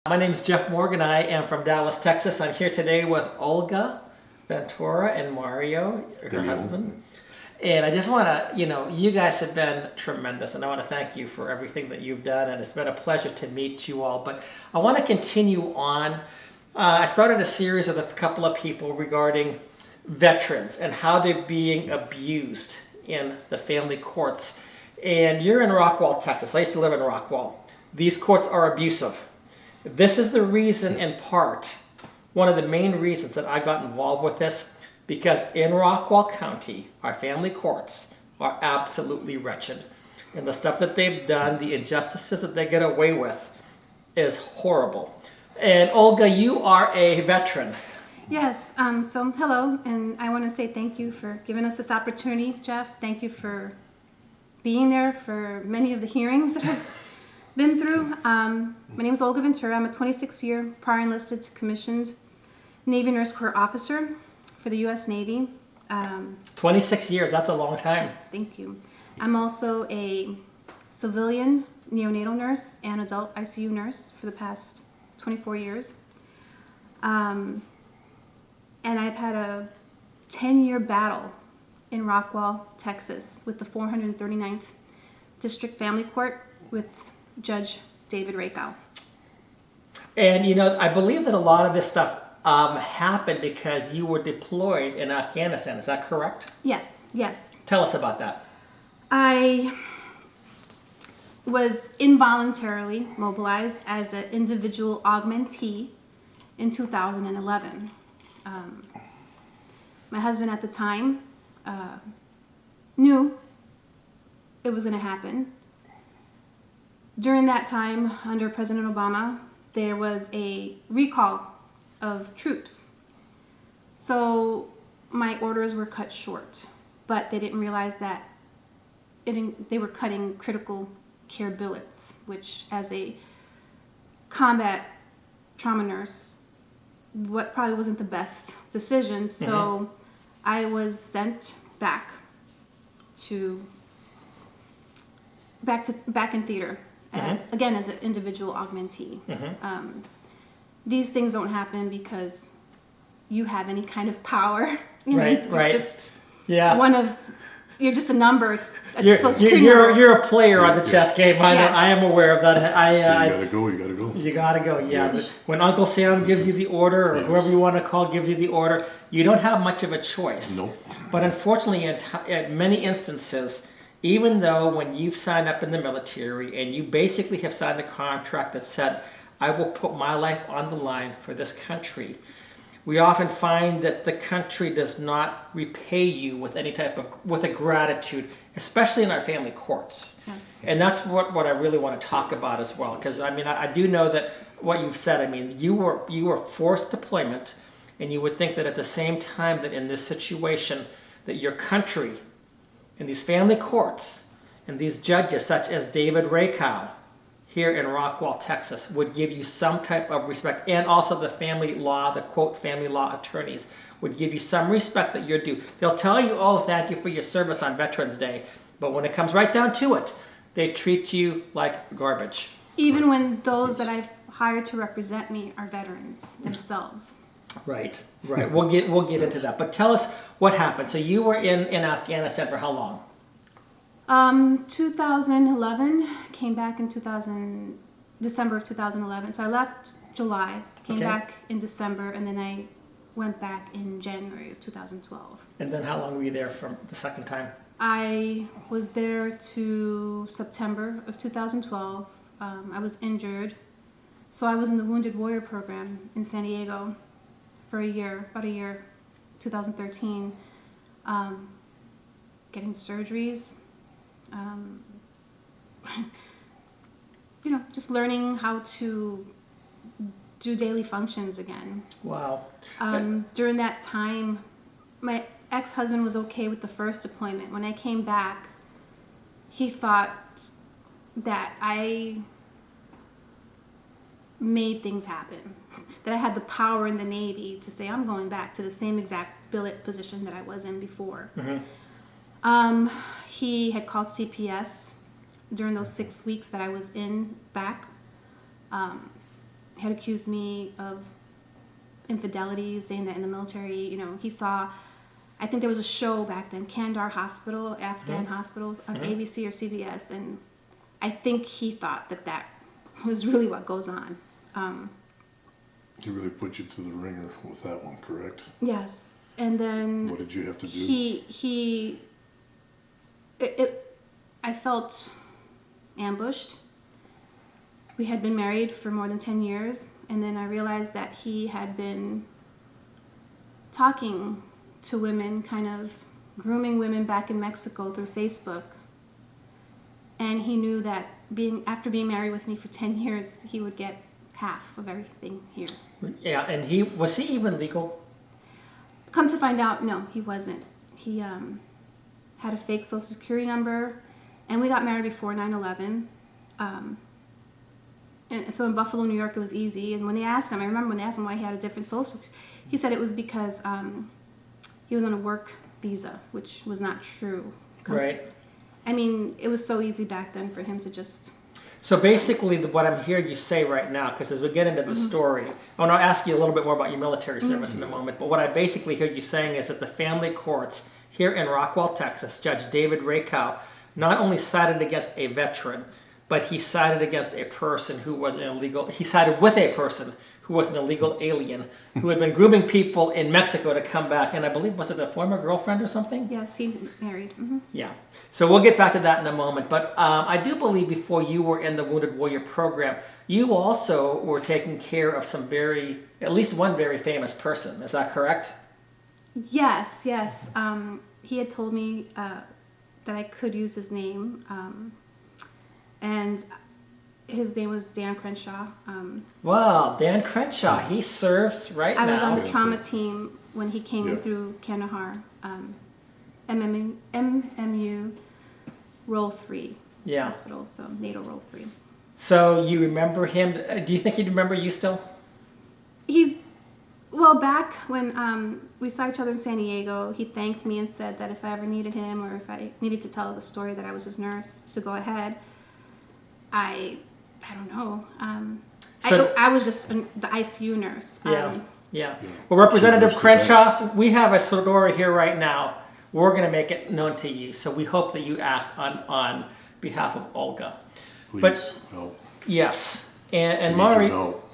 My name is Jeff Morgan. I am from Dallas, Texas. I'm here today with Olga Ventura and Mario, her husband. And I just want to, you guys have been tremendous, and I want to thank you for everything that you've done, and it's been a pleasure to meet you all. But I want to continue on. I started a series with a couple of people regarding veterans and how they're being abused in the family courts. And you're in Rockwall, Texas. I used to live in Rockwall. These courts are abusive. This is the reason, in part, one of the main reasons that I got involved with this, because in Rockwall County, our family courts are absolutely wretched. And the stuff that they've done, the injustices that they get away with, is horrible. And Olga, you are a veteran. Yes, so hello, and I want to say thank you for giving us this opportunity, Jeff. Thank you for being there for many of the hearings that I've been through. My name is Olga Ventura. I'm a 26-year prior enlisted commissioned Navy Nurse Corps officer for the U.S. Navy. 26 years, that's a long time. Thank you. I'm also a civilian neonatal nurse and adult ICU nurse for the past 24 years. And I've had a 10-year battle in Rockwall, Texas with the 439th District Family Court with Judge David Rakow. And I believe that a lot of this stuff happened because you were deployed in Afghanistan. Is that correct? Yes, yes. Tell us about that. I was involuntarily mobilized as an individual augmentee in 2011. My husband at the time knew it was going to happen. During that time, under President Obama, there was a recall of troops. So my orders were cut short, but they didn't realize that they were cutting critical care billets, which as a combat trauma nurse, what probably wasn't the best decision. So I was sent back in theater as an individual augmentee. These things don't happen because you have any kind of power. Right. Just yeah. You're just a number. You're a player on the chess game. Yes. I am aware of that. You gotta go. You gotta go. Yeah. Yes. When Uncle Sam gives you the order, or Yes. whoever you want to call gives you the order, you don't have much of a choice. Nope. But unfortunately, in many instances, even though when you've signed up in the military and you basically have signed a contract that said, I will put my life on the line for this country, we often find that the country does not repay you with any with a gratitude, especially in our family courts. Yes. And that's what I really want to talk about as well. Because I do know that what you've said, you were forced deployment, and you would think that at the same time that in this situation that your country and these family courts and these judges such as David Rakow here in Rockwall, Texas, would give you some type of respect, and also the family law, the quote family law attorneys would give you some respect that you're due. They'll tell you, oh, thank you for your service on Veterans Day, but when it comes right down to it, they treat you like garbage. Even when those that I've hired to represent me are veterans themselves. Right. We'll get into that. But tell us what happened. So you were in Afghanistan for how long? 2011, came back in December of 2011. So I left July, came back in December, and then I went back in January of 2012. And then how long were you there from the second time? I was there to September of 2012. I was injured. So I was in the Wounded Warrior program in San Diego for about a year, 2013, getting surgeries, just learning how to do daily functions again. Wow. During that time, my ex-husband was okay with the first deployment. When I came back, he thought that I made things happen, that I had the power in the Navy to say I'm going back to the same exact billet position that I was in before. He had called CPS during those 6 weeks that I was back. had accused me of infidelity, saying that in the military, he saw, I think there was a show back then, Kandahar Hospital, Afghan hospitals on ABC or CBS, and I think he thought that was really what goes on. He really put you through the ringer with that one, correct? Yes, and then What did you have to do? I felt ambushed. We had been married for more than 10 years, and then I realized that he had been talking to women, kind of grooming women back in Mexico through Facebook. And he knew that after being married with me for 10 years, he would get half of everything here. Yeah, and was he even legal? Come to find out, no, he wasn't. He had a fake social security number, and we got married before 9/11. And so in Buffalo, New York, it was easy. And when they asked him, I remember when they asked him why he had a different social, he said it was because he was on a work visa, which was not true. Right. I mean, it was so easy back then for him to just... So basically, what I'm hearing you say right now, because as we get into the story, I want to ask you a little bit more about your military service in a moment, but what I basically hear you saying is that the family courts here in Rockwall, Texas, Judge David Rakow not only sided against a veteran, but he sided against a person who was an illegal, he sided with a person who was an illegal alien, who had been grooming people in Mexico to come back, and I believe, was it a former girlfriend or something? Yes, he married. Yeah. So we'll get back to that in a moment, but I do believe before you were in the Wounded Warrior program, you also were taking care of at least one very famous person. Is that correct? Yes. He had told me that I could use his name, and his name was Dan Crenshaw. Wow, Dan Crenshaw. He serves right now. I was on the trauma team when he came in Yeah. through Kandahar, MMU Roll 3 hospital, so NATO Roll 3. So you remember him? Do you think he'd remember you still? Back when we saw each other in San Diego, he thanked me and said that if I ever needed him or if I needed to tell the story that I was his nurse, to go ahead. I don't know. I was just the ICU nurse. Yeah. Well, Representative Crenshaw, we have a story here right now. We're going to make it known to you, so we hope that you act on behalf of Olga. Please help. Yes, and She needs Mari. your help.